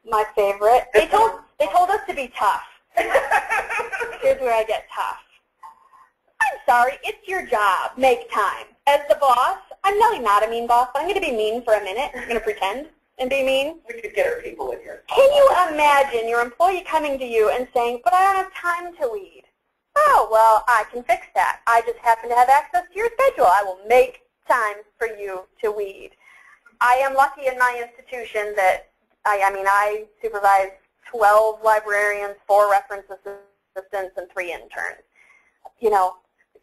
my favorite. They told us to be tough. Here's where I get tough. I'm sorry, it's your job. Make time. As the boss, I'm really not a mean boss, but I'm going to be mean for a minute. I'm going to pretend and be mean. We could get our people in here. Can you imagine your employee coming to you and saying, but I don't have time to weed? Oh, well, I can fix that. I just happen to have access to your schedule. I will make time for you to weed. I am lucky in my institution that, I supervise 12 librarians, 4 reference assistants, and 3 interns. You know,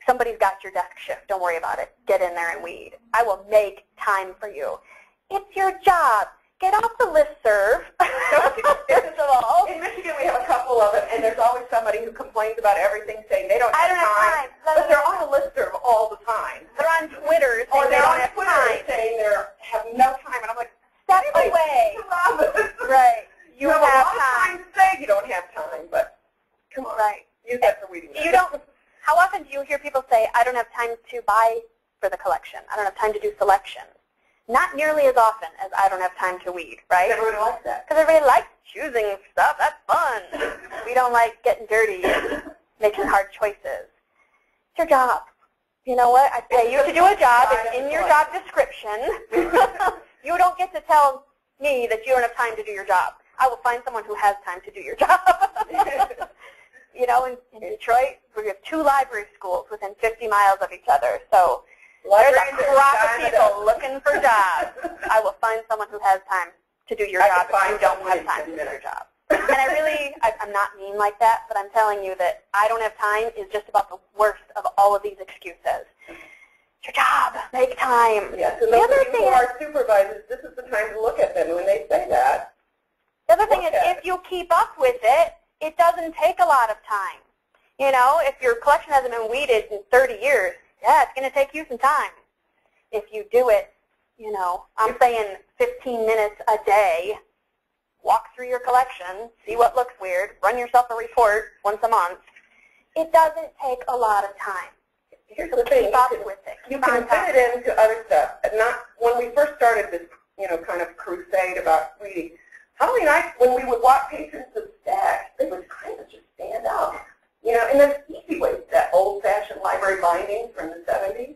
somebody's got your desk shift. Don't worry about it. Get in there and weed. I will make time for you. It's your job. Get off the listserv. First of all. In Michigan, we have a couple of them, and there's always somebody who complains about everything, saying they don't have time. But they're on a listserv all the time. They're on Twitter saying or they they're don't on have Twitter time. saying they have no time. And I'm like, step away. Right. You have a lot of time to say you don't have time, but come on. Right. Use that for weeding. You don't. How often do you hear people say, I don't have time to buy for the collection. I don't have time to do selections. Not nearly as often as I don't have time to weed, right? Everybody likes that. Because everybody likes choosing stuff. That's fun. We don't like getting dirty and making hard choices. It's your job. You know what? I pay you to do a job. It's in your job description. You don't get to tell me that you don't have time to do your job. I will find someone who has time to do your job. You know, in Detroit, we have 2 library schools within 50 miles of each other. So there's a crop of people looking for jobs. I will find someone who has time to do your job if you don't have time to do your job. And I'm not mean like that, but I'm telling you that I don't have time is just about the worst of all of these excuses. It's your job. Make time. Yes, and those of you who are supervisors, this is the time to look at them when they say that. The other thing is if you keep up with it, it doesn't take a lot of time. You know, if your collection hasn't been weeded in 30 years, yeah, it's going to take you some time. If you do it, you know, I'm saying 15 minutes a day, walk through your collection, see what looks weird, run yourself a report once a month. It doesn't take a lot of time. Here's the thing. Keep up with it. You can fit it into other stuff. Not when we first started this, you know, kind of crusade about reading. Halloween night, when we would walk patrons of stacks, they would kind of just stand up. You know, and there's easy ways. That old-fashioned library binding from the 70s.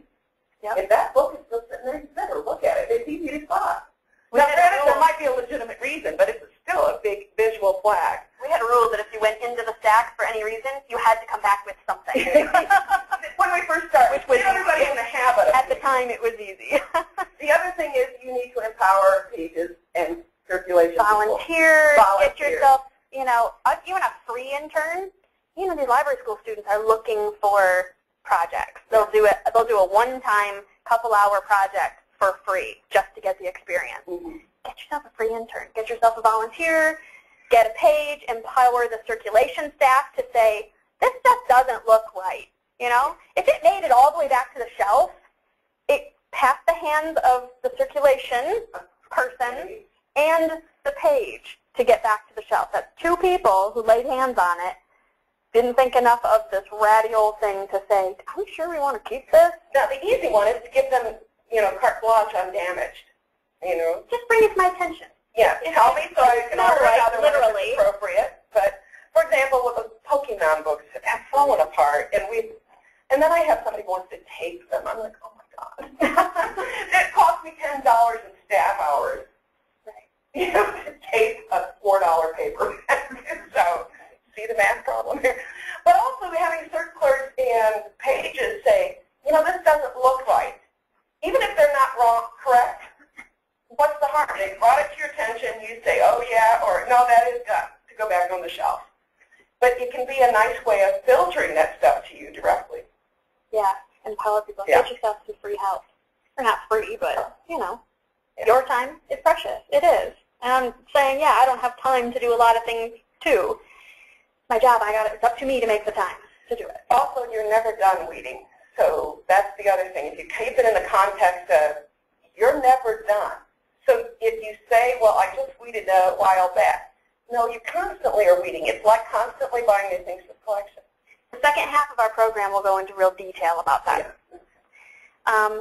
Yep. If that book is still sitting there, you better look at it. It's easy to spot. Now, granted, there might be a legitimate reason, but it's still a big visual flag. We had a rule that if you went into the stack for any reason, you had to come back with something. When we first started, which was everybody in the habit of at the time, it was easy. The other thing is you need to empower pages and circulation. Volunteer. Get yourself, you know, even a free intern. You know, these library school students are looking for projects. They'll do it. They'll do a one-time, couple-hour project for free just to get the experience. Get yourself a free intern. Get yourself a volunteer. Get a page. Empower the circulation staff to say, this stuff doesn't look right. You know, if it made it all the way back to the shelf, it passed the hands of the circulation person and the page to get back to the shelf. That's 2 people who laid hands on it. Didn't think enough of this ratty old thing to say, are we sure we want to keep this? Now, the easy one is to give them, you know, carte blanche undamaged. You know, just bring it to my attention. Yeah, tell me so I can order another one if it's appropriate. But, for example, with the Pokemon books have fallen apart, and then I have somebody who wants to tape them. I'm like, oh my God. It cost me $10 in staff hours. Right. You know, to tape a $4 paper. So, see the math problem here. But also having circulars and pages say, you know, this doesn't look right. Even if they're not wrong, correct, what's the harm? They brought it to your attention, you say, oh yeah, or no, that is got to go back on the shelf. But it can be a nice way of filtering that stuff to you directly. Yeah, empower people. Yeah. Get yourself some free help. Or not free, but, you know, your time is precious. It is. And I'm saying, yeah, I don't have time to do a lot of things, too. My job, it's up to me to make the time to do it. Also, you're never done weeding. So that's the other thing. If you keep it in the context of, you're never done. So if you say, well, I just weeded a while back. No, you constantly are weeding. It's like constantly buying new things for the collection. The second half of our program will go into real detail about that. Yeah.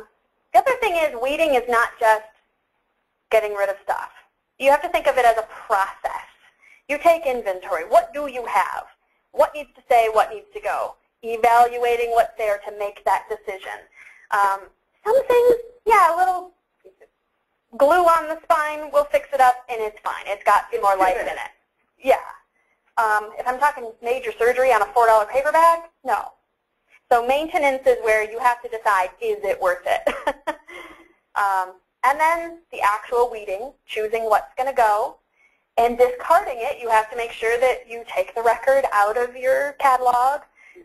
The other thing is weeding is not just getting rid of stuff. You have to think of it as a process. You take inventory. What do you have? What needs to stay? What needs to go? Evaluating what's there to make that decision. Some things, yeah, a little glue on the spine will fix it up, and it's fine. It's got more life in it. Yeah. If I'm talking major surgery on a $4 paperback, no. So maintenance is where you have to decide, is it worth it? And then the actual weeding, choosing what's going to go, and discarding it, you have to make sure that you take the record out of your catalog,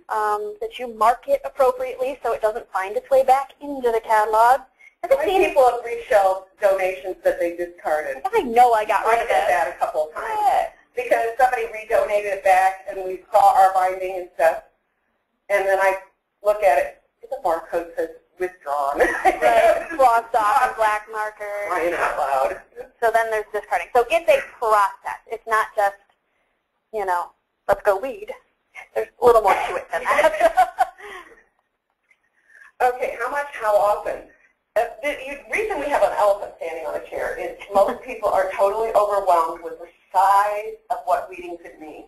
that you mark it appropriately so it doesn't find its way back into the catalog. How many people have reshelved donations that they discarded? I know I got rid of it. I did that a couple of times. Yeah. Because somebody redonated it back, and we saw our binding and stuff, and then I look at it, the barcode says withdrawn. Right, glossed off in black marker. Crying out loud. So then there's discarding. So it's a process. It's not just, you know, let's go weed. There's a little more to it than that. Okay, how much, how often? The reason we have an elephant standing on a chair is most people are totally overwhelmed with the size of what weeding could mean.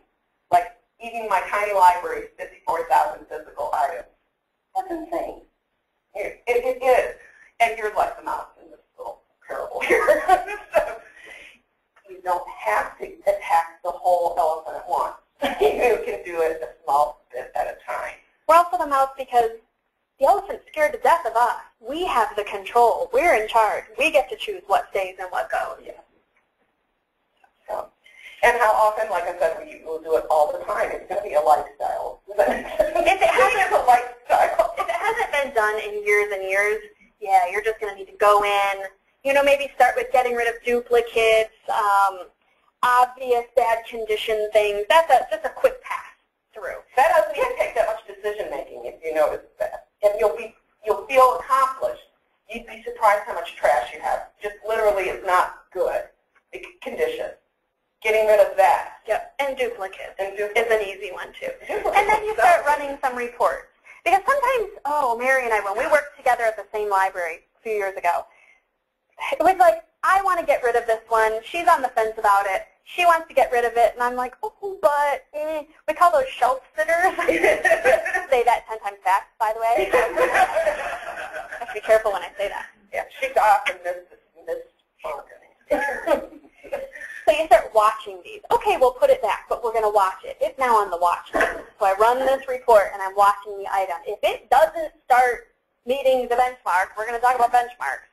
Like, even my tiny library is 54,000 physical items. That's insane. It is. And you're like the mouse in this little parable here. So you don't have to attack the whole elephant at once. You can do it a small bit at a time. We're also the mouse because the elephant's scared to death of us. We have the control. We're in charge. We get to choose what stays and what goes. Yeah. So, and how often, like I said, we will do it all the time. It's going to be a lifestyle. If it hasn't been done in years and years, yeah, you're just going to need to go in. You know, maybe start with getting rid of duplicates, obvious bad condition things. That's just a quick pass through. That doesn't even take that much decision making if you notice that. And you'll feel accomplished. You'd be surprised how much trash you have. Just literally, it's not good condition. Getting rid of that. Yep, and duplicates is an easy one too. And then you start running some reports. Because sometimes, Mary and I, when we worked together at the same library a few years ago, it was like, I want to get rid of this one. She's on the fence about it. She wants to get rid of it. And I'm like, oh, but we call those shelf sitters. Say that 10 times fast, by the way. I have to be careful when I say that. Yeah, she's often this. So you start watching these. Okay, we'll put it back, but we're going to watch it. It's now on the watch list. So I run this report, and I'm watching the item. If it doesn't start meeting the benchmark, we're going to talk about benchmarks.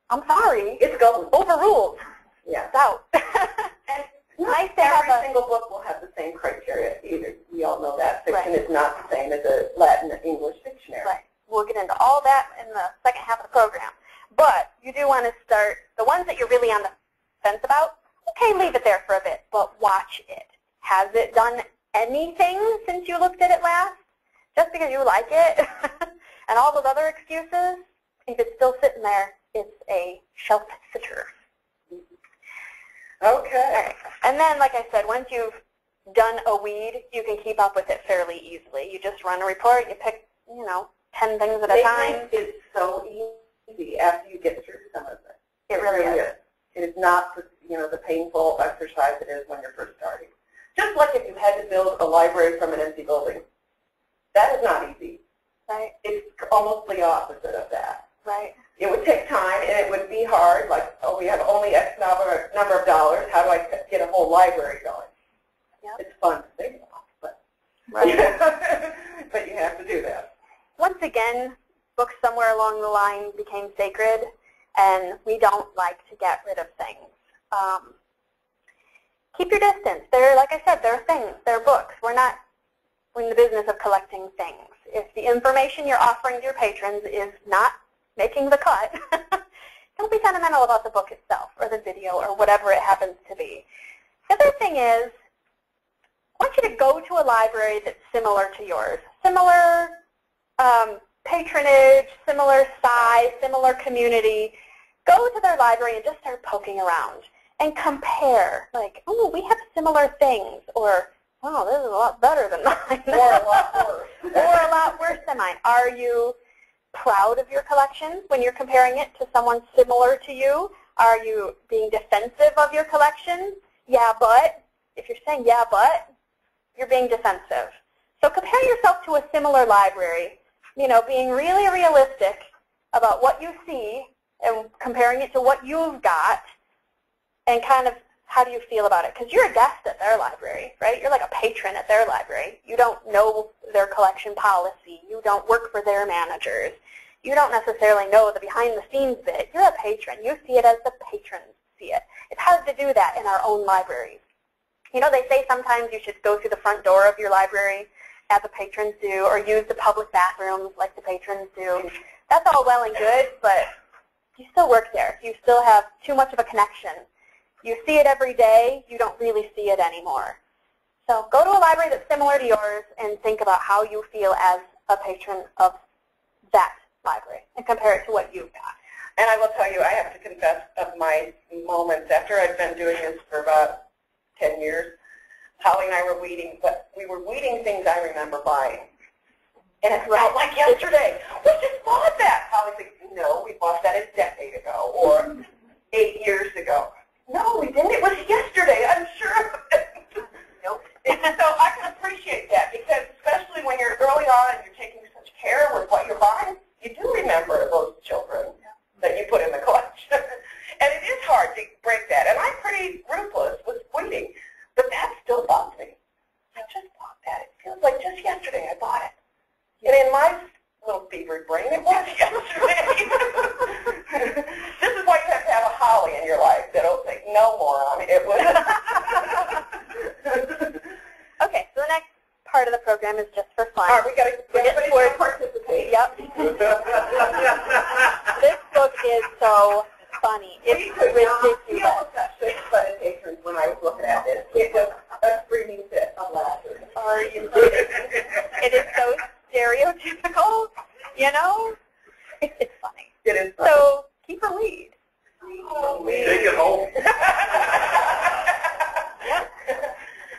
I'm sorry. It's going. Overruled. Yeah. It's out. And nice to have every single book will have the same criteria either. We all know that. Fiction is not the same as a Latin or English dictionary. Right. We'll get into all that in the second half of the program. But you do want to start, the ones that you're really on the fence about, okay, leave it there for a bit, but watch it. Has it done anything since you looked at it last? Just because you like it? And all those other excuses, if it's still sitting there, it's a shelf sitter. Okay. All right. And then, like I said, once you've done a weed, you can keep up with it fairly easily. You just run a report, you pick, 10 things at a time. It's so easy after you get through some of it. It really is. It is not the painful exercise it is when you're first starting. Just like if you had to build a library from an empty building. That is not easy. Right. It's almost the opposite of that. Right. It would take time, and it would be hard, like, we have only X number of dollars. How do I get a whole library going? Yep. It's fun to think about, but, right. but you have to do that. Once again, books somewhere along the line became sacred, and we don't like to get rid of things. Keep your distance. Like I said, they're things. They're books. We're not in the business of collecting things. If the information you're offering to your patrons is not making the cut, don't be sentimental about the book itself or the video or whatever it happens to be. The other thing is, I want you to go to a library that's similar to yours. Similar patronage, similar size, similar community. Go to their library and just start poking around and compare. Like, oh, we have similar things, or, oh, this is a lot better than mine. Or a lot worse. Or a lot worse than mine. Are you proud of your collection when you're comparing it to someone similar to you? Are you being defensive of your collection? Yeah, but If you're saying, yeah, but, you're being defensive. So compare yourself to a similar library, being really realistic about what you see and comparing it to what you've got, and kind of how do you feel about it? Because you're a guest at their library, right? You're like a patron at their library. You don't know their collection policy. You don't work for their managers. You don't necessarily know the behind-the-scenes bit. You're a patron. You see it as the patrons see it. It's hard to do that in our own libraries. They say sometimes you should go through the front door of your library as the patrons do, or use the public bathrooms like the patrons do. That's all well and good, but you still work there. You still have too much of a connection. You see it every day. You don't really see it anymore. So go to a library that's similar to yours and think about how you feel as a patron of that library and compare it to what you've got. And I will tell you, I have to confess of my moments after I've been doing this for about 10 years. Holly and I were weeding, but we were weeding things I remember buying. And it felt like yesterday. We just bought that. Holly's like, no, we bought that a decade ago or 8 years ago. No, we didn't. It was yesterday. I'm sure of it. Nope. So I can appreciate that because especially when you're early on and you're taking such care with what you're buying, you do remember those children that you put in the collection. And it is hard to break that. And I'm pretty ruthless with weeding, but that still bugs me. I just bought that. It feels like just yesterday I bought it. And in my little fevered brain, it was yesterday. This is why you have to have a Holly in your life that'll say, no, moron, it was. Okay, so the next part of the program is just for fun. All right, we got to participate. Yep. This book is so funny. It's ridiculous. We almost got 6 patrons when I was looking at this. It was a screaming fit of laughter. Are you kidding? It is so stereotypical, It's funny. It is funny. So keep a lead. Take it home. Yep.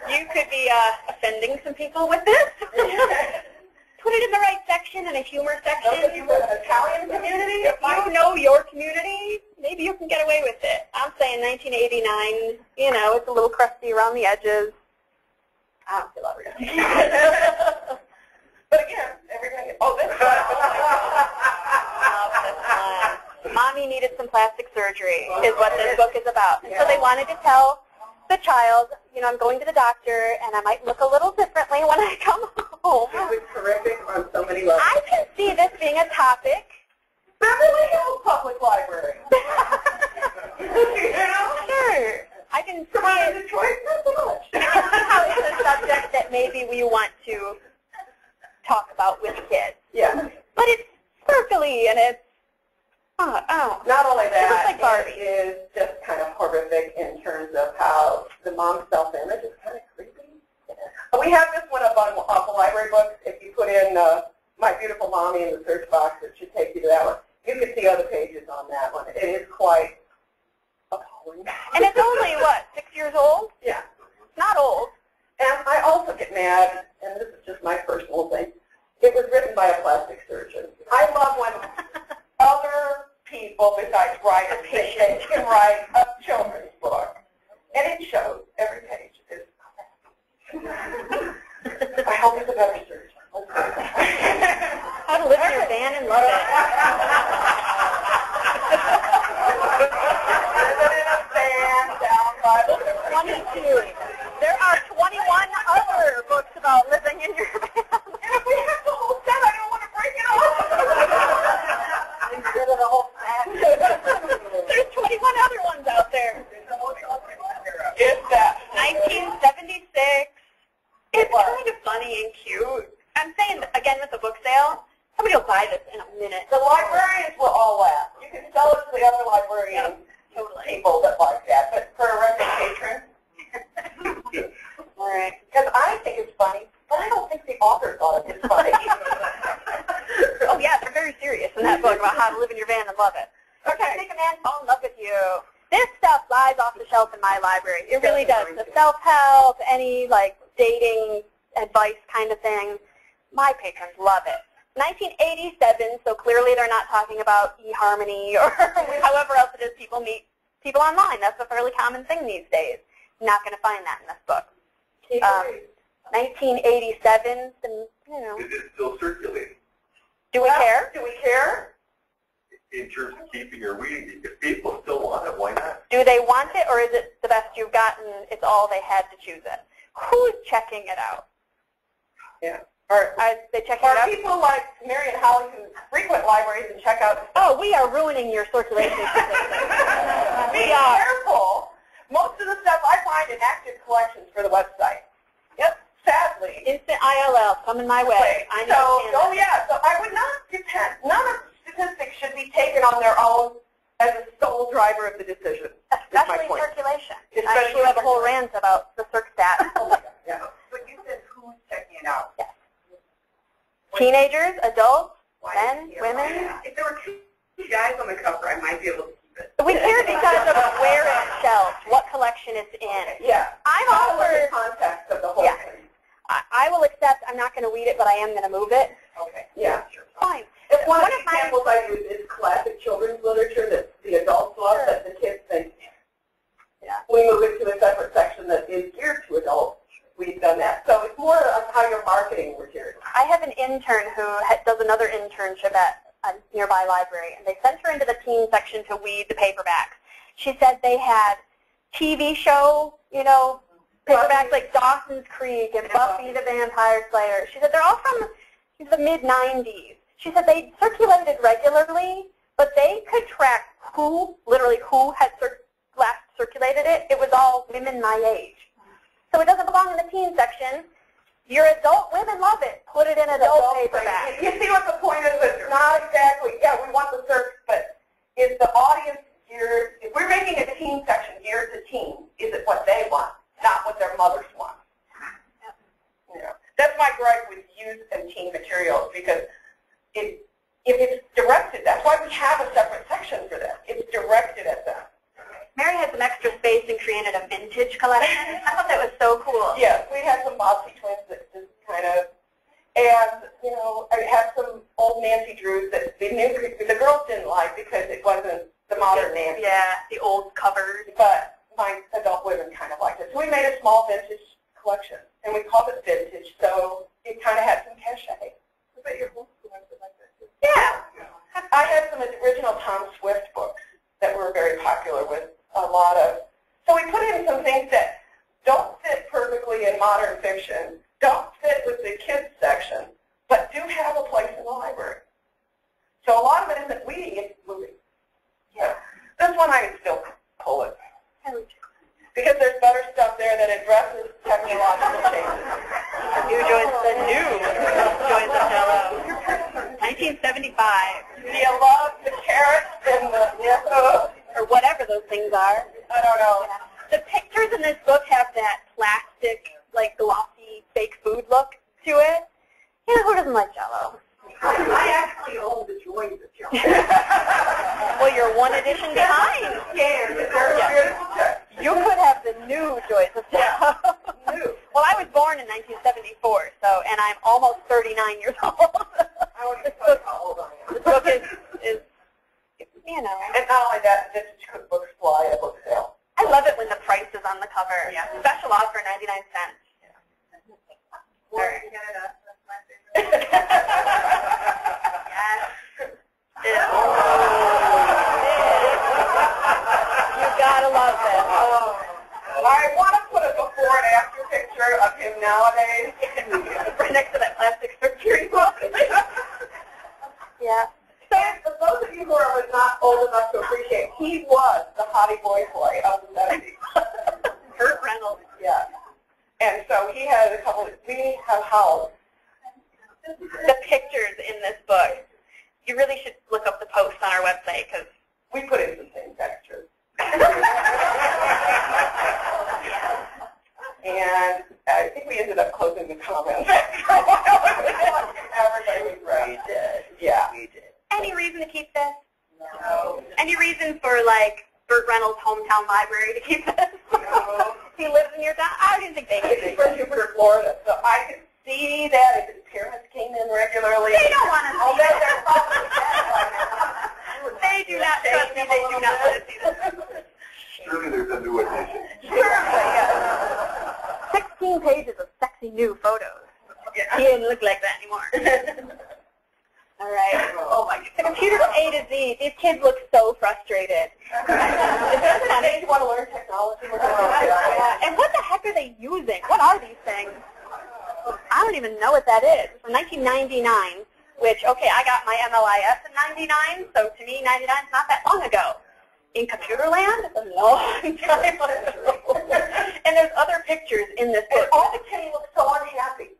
You could be offending some people with this. Put it in the right section, in a humor section. Italian community? If you know your community, maybe you can get away with it. I'm saying 1989, it's a little crusty around the edges. I don't feel that real. But again, everything, this one. Mommy needed some plastic surgery is what this book is about. And so they wanted to tell the child, I'm going to the doctor and I might look a little differently when I come home. It was terrific on so many levels. I can see this being a topic. Beverly Hills Public Library. Sure. I can see it. Detroit, not so much. I can see how it's a subject that maybe we want to talk about with kids. Yeah. But it's sparkly and it's, Not only that, like Barbie. it is just kind of horrific in terms of how the mom's self-image is kind of creepy. We have this one up on the library books. If you put in My Beautiful Mommy in the search box, it should take you to that one. You can see other pages on that one. It is quite appalling. And it's only, 6 years old? Yeah. It's not old. And I also get mad, and this is just my personal thing, it was written by a plastic surgeon. I love when other people besides writers think they can write a children's book. And it shows every page is crap. I hope it's a better surgeon. How to live in your van and love it. Living in a van down by the river. 22. There are 21 other books about living in your van. And if we have the whole set, I don't want to break it off. Instead of the whole set. There's 21 other ones out there. It's that. 1976. It's kind of funny and cute. I'm saying, again, with the book sale, somebody will buy this in a minute. The librarians will all laugh. You can sell it to the other librarians, people that like that, but for a regular patron, All right. because I think it's funny, but I don't think the author thought it was funny. Oh, yeah, they're very serious in that book about how to live in your van and love it. Okay. Make a man fall in love with you. This stuff lies off the shelf in my library. It really does. The self-help, any, dating advice kind of thing. My patrons love it. 1987, so clearly they're not talking about eHarmony or however else it is people meet people online. That's a fairly common thing these days. Not going to find that in this book. 1987, you know. Is it still circulating? Do we care? Do we care? In terms of keeping or reading, if people still want it, why not? Do they want it, or is it the best you've gotten, it's all they had to choose it? Who's checking it out? Yeah. Are they checking it Or out? people like Mary and Holly who frequent libraries and check out. Oh, we are ruining your circulation statistics. Be careful. Most of the stuff I find in active collections for the website. Yep. Sadly. Instant ILL coming my way. I know. So I would not depend. None of the statistics should be taken on their own as a sole driver of the decision. Especially circulation. Especially you have a whole rant about the circ stat. Oh my God. Yeah. But you said who's checking it out? Yes. Teenagers, adults, men, women. If there were two guys on the cover, I might be able to keep it. We care because of where it's shelved, what collection it's in. Yeah. I'm all for the context of the whole thing. I will accept. I'm not going to read it, but I am going to move it. Okay. Yeah. Sure. Fine. If one of the examples I use is classic children's literature that the adults love, that the kids think, we move it to a separate section that is geared to adults. We've done that. So it's more of how you're marketing material. I have an intern who does another internship at a nearby library, and they sent her into the teen section to weed the paperbacks. She said they had TV show, paperbacks like Dawson's Creek and Buffy the Vampire Slayer. She said they're all from the mid-'90s. She said they circulated regularly, but they could track literally who had last circulated it. It was all women my age. So it doesn't belong in the teen section. Your adult women love it. Put it in adult paperback. You see what the point is? It's not exactly, we want the search, but is the audience geared, if we're making a teen section geared to teens, is it what they want, not what their mothers want? That's my gripe with youth and teen materials, because if it's directed, that's why we have a separate section for that. It's directed at them. Mary had some extra space and created a vintage collection. I thought that was so cool. Yes, we had some Bobbsey twins that just kind of, and, I had some old Nancy Drews that the girls didn't like because it wasn't the modern Nancy. Yeah, the old covers. But my adult women kind of liked it. So we made a small vintage collection, and we called it Vintage, so it kind of had some cachet. I bet your whole school went like that too. Yeah. I had some original Tom Swift books that were very popular with a lot of, so we put in some things that don't fit perfectly in modern fiction, don't fit with the kids section, but do have a place in the library. So a lot of it isn't weeding, it's moving. Yeah. This one I would still pull it. Because there's better stuff there that addresses technological changes. The new Joys of Jello. 1975. Do you love the carrots and the, or whatever those things are. I don't know. The pictures in this book have that plastic, like glossy, fake food look to it. Who doesn't like Jello? I actually own the Joys of Jello. Well, you're one edition behind. You could have the new Joys of Jello. Well, I was born in 1974, and I'm almost 39 years old. This book is And not only that, vintage cookbooks fly at a book sale. I love it when the price is on the cover. Yeah. Special offer, 99 cents. Yes. You gotta love this. I want to put a before and after picture of him nowadays. Right next to that plastic surgery book. Yeah. So for those of you who are not old enough to appreciate, he was the hottie boy of the 70s. Burt Reynolds. Yeah. And so he had a couple, we have housed. The pictures in this book, you really should look up the posts on our website because we put in some things extras. And I think we ended up closing the comments after a while. Everybody was right. We did. Yeah. We did. Any reason to keep this? No. Any reason for, like, Burt Reynolds' hometown library to keep this? No. He lives in your town? I didn't think they did. He's from Jupiter, Florida, so I could see that if his parents came in regularly. They don't want to see this. They're probably dead by now. They do not trust me. They do not want to see this. Surely there's a new edition. Surely, yes. Gee, these kids look so frustrated. Is that the age you want to learn technology? And what the heck are they using? What are these things? I don't even know what that is. From 1999, which, okay, I got my MLIS in 99, so to me, 99 is not that long ago. In computer land, it's a long time ago. And there's other pictures in this book. And all the kids look so unhappy.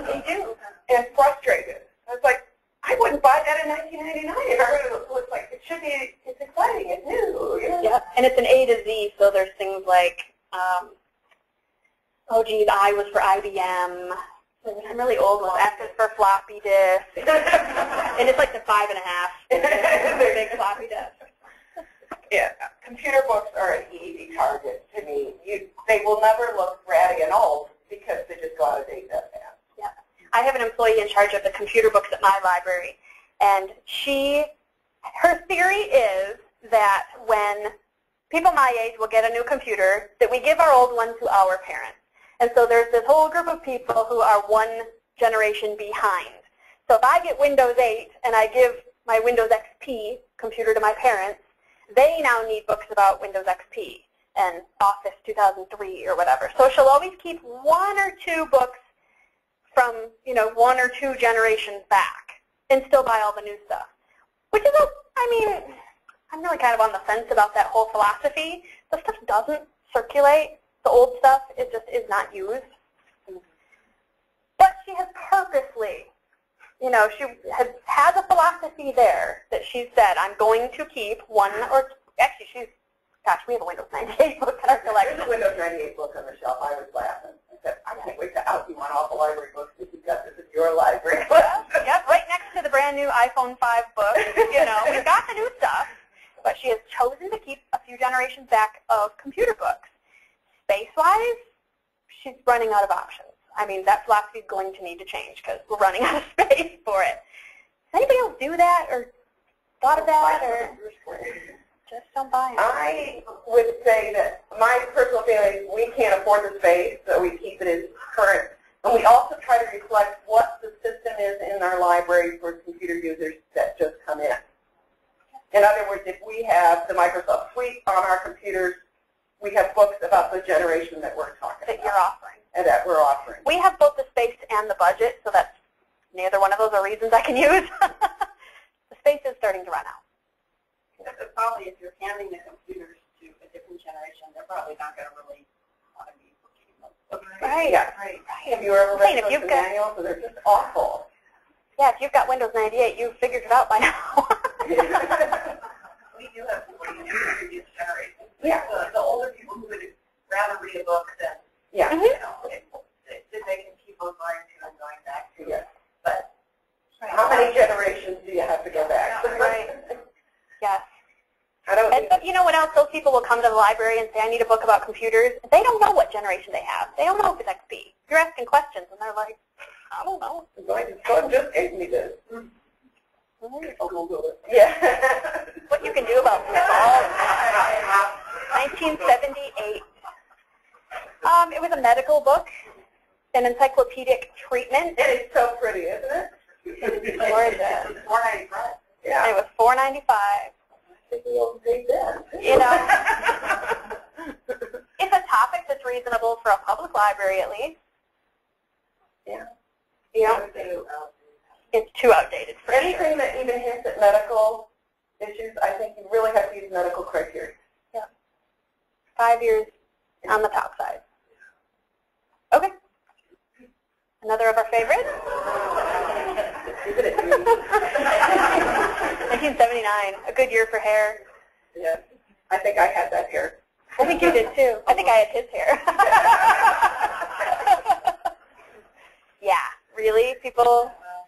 They do. And frustrated. I was like, I wouldn't buy that in 1999. It looks like it should be, it's exciting, it's new. You know? Yep, and it's an A to Z, so there's things like, oh geez, I was for IBM. I'm really old one. F is for floppy disk. And it's like the 5.5. Big floppy disk. Yeah, computer books are an easy target to me. They will never look ratty and old because they just go out of date that fast. Yeah. I have an employee in charge of the computer books at my library, and her theory is that when people my age will get a new computer, that we give our old one to our parents. And so there's this whole group of people who are one generation behind. So if I get Windows 8 and I give my Windows XP computer to my parents, they now need books about Windows XP and Office 2003 or whatever. So she'll always keep one or two books from, one or two generations back and still buy all the new stuff. Which is, I'm really kind of on the fence about that whole philosophy. The stuff doesn't circulate. The old stuff, it just is not used. But she has purposely, she has a philosophy there that she said, I'm going to keep one or, actually we have a Windows 98 book in our collection. There's a Windows 98 book on the shelf. I was laughing. I said, I can't wait to out you on all the library books if you've got this in your library. Yep, right next to the brand new iPhone 5 book. We've got the new stuff, but she has chosen to keep a few generations back of computer books. Space-wise, she's running out of options. That philosophy is going to need to change because we're running out of space for it. Does anybody else do that or thought of that or just don't buy it? I would say that my personal feeling is we can't afford the space, so we keep it as current. And we also try to reflect what the system is in our library for computer users that just come in. In other words, if we have the Microsoft Suite on our computers, we have books about the generation that we're talking about. That you're offering. And that we're offering. We have both the space and the budget, so that's neither one of those are reasons I can use. The space is starting to run out. But probably if you're handing the computers to a different generation, they're probably not going to really want to be looking at those. Right. Yeah. Right. Have you ever read If the manuals? So they're just awful. Yeah, if you've got Windows 98, you've figured it out by now. We do have people in the previous generation. Yeah. The older people who would rather read a book than, Yeah. They can keep referring to and going back to. Yes. But How many generations do you have to go back? Right. Yes. I don't And you know what else? Those people will come to the library and say, I need a book about computers. They don't know what generation they have. They don't know if it's XP. You're asking questions, and they're like, I don't know. God just gave me this. I'll Google it. Yeah. What you can do about this all. 1978. It was a medical book, an encyclopedic treatment. And it's so pretty, isn't it? Gorgeous. $4.95. Yeah. It was $4.95. I think we all paid that. It's a topic that's reasonable for a public library, at least. Yeah. It's too outdated for Anything sure. that even hints at medical issues, I think you really have to use medical criteria. Yeah. 5 years on the top side. Okay. Another of our favorites. 1979, a good year for hair. Yeah. I think I had that hair. I think you did too. I think I had his hair. Yeah, really?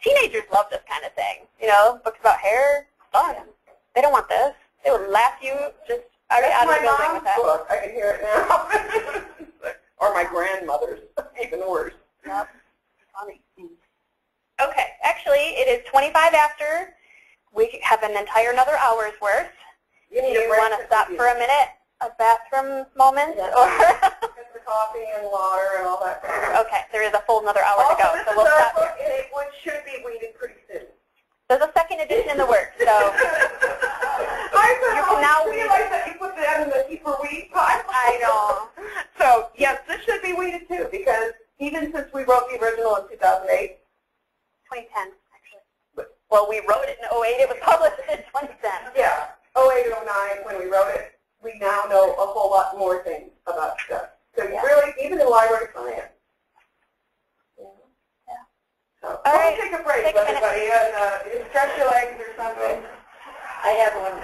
Teenagers love this kind of thing. Books about hair, fun. They don't want this. They would laugh you just out of the building with that. Book. I can hear it now. Or my grandmother's, even worse. Yep. Funny. Okay, actually, it is 25 after. We have an entire another hour's worth. Do you want to stop for a minute? A bathroom moment? Yes. Or Get the coffee and water and all that. Okay, there is a full another hour to go, This so is we'll our stop book, here. and it should be weeded pretty soon. There's a second edition in the works, so I know. So, yes, this should be weeded too, because even since we wrote the original in 2008, 2010, actually. Well, we wrote it in 08. It was published in 2010. yeah, 08 or 09 when we wrote it, we now know a whole lot more things about stuff. So you really, even in library science. Yeah. So, All right. Take a break, Take a minute. everybody, and stretch your legs or something. I have one.